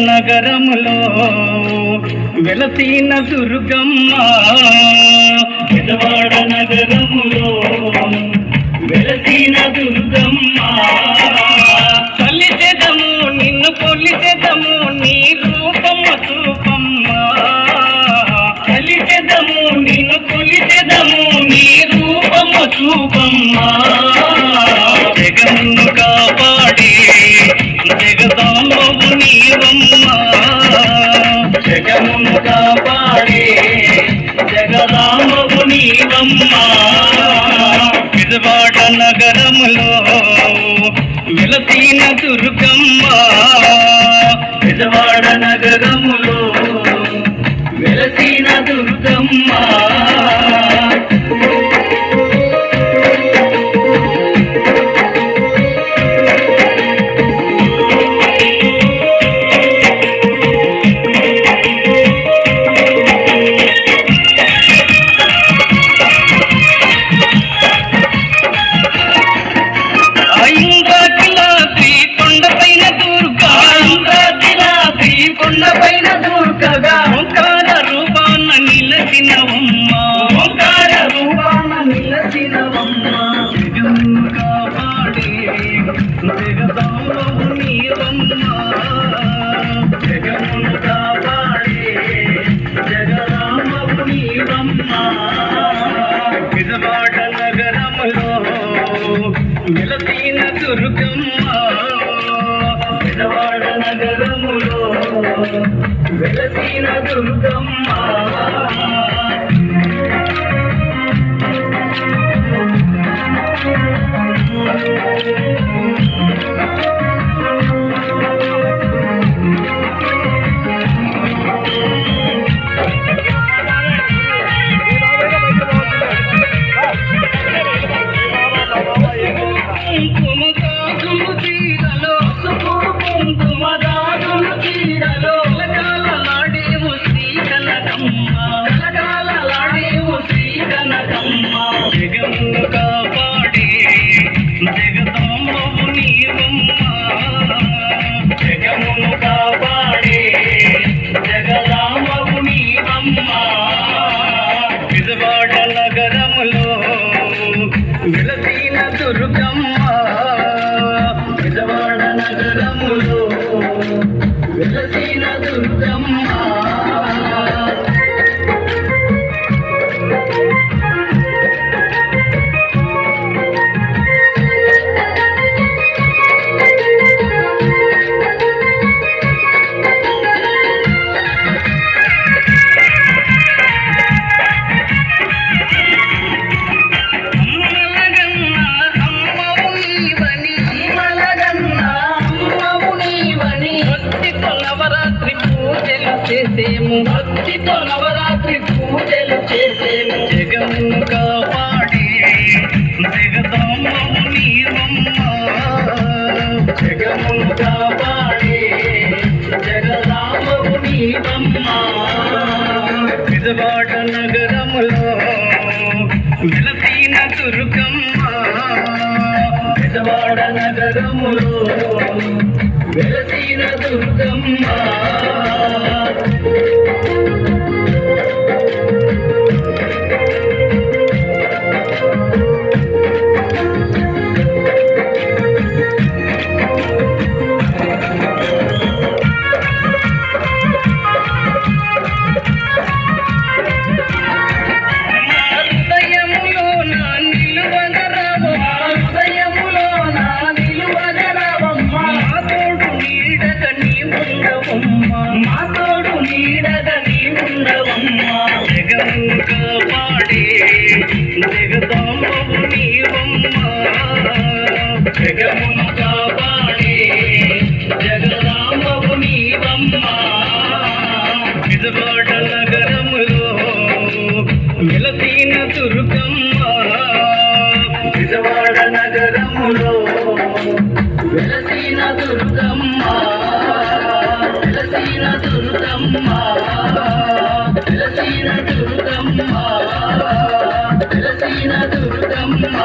నగరములో వెలసిన దుర్గమ్మ, విజయవాడ నగరములో వెలసిన దుర్గమ్మ. కొలిచెదము నిన్ను కొలిచెదము నీ రూపము చూపమ్మ, కొలిచెదము నిన్ను కొలిచెదము నీ రూపము చూపమ్మ. జగమును కాపాడే జగదాంబవు నీవమ్మ, జగమును కాపాడే జగదాంబవు నీవమ్మ. విజయవాడ నగరములో వెలసిన దుర్గమ్మ, విజయవాడ నగరములో వెలసిన దుర్గమ్మ. కొండపైన దుర్గగా ఓంకార రూపాన నిలచినవమ్మ, ఓంకార రూపాన నిలచినవమ్మ. జగమును కాపాడే జగదాంబవు నీవమ్మ, జగమును కాపాడే జగదాంబవు నీవమ్మ. విజయవాడ నగరములో వెలసిన దుర్గమ్మ, విజయవాడ నగరములో వెలసిన దుర్గమ్మ. జగమును కాపాడే జగదాంబవు నీవమ్మ, జగమును కాపాడే జగదాంబవు నీవమ్మ. విజయవాడ నగరములో వెలసిన దుర్గమ్మ, విజయవాడ నగరములో వెలసిన దుర్గమ్మ. భక్తితో నవరాత్రి పూజలు చేసేము, జగమును కాపాడే జగదాంబవు నీవమ్మ, జగమును కాపాడే జగదాంబవు నీవమ్మ. విజయవాడ నగరములో వెలసిన దుర్గమ్మ, విజయవాడ నగరములో వెలసిన దుర్గమ్మ. మా తోడు నీడగా నీ ఉండవమ్మ, జగమును కాపాడే జగదాంబవు నీవమ్మ, జగమును కాపాడే జగదాంబవు నీవమ్మ. విజయవాడ నగరములో వెలసిన దుర్గమ్మ, విజయవాడ నగరములో వెలసిన దుర్గమ్మ, వెలసిన దుర్గమ్మ, వెలసిన దుర్గమ్మ, వెలసిన దుర్గమ్మ.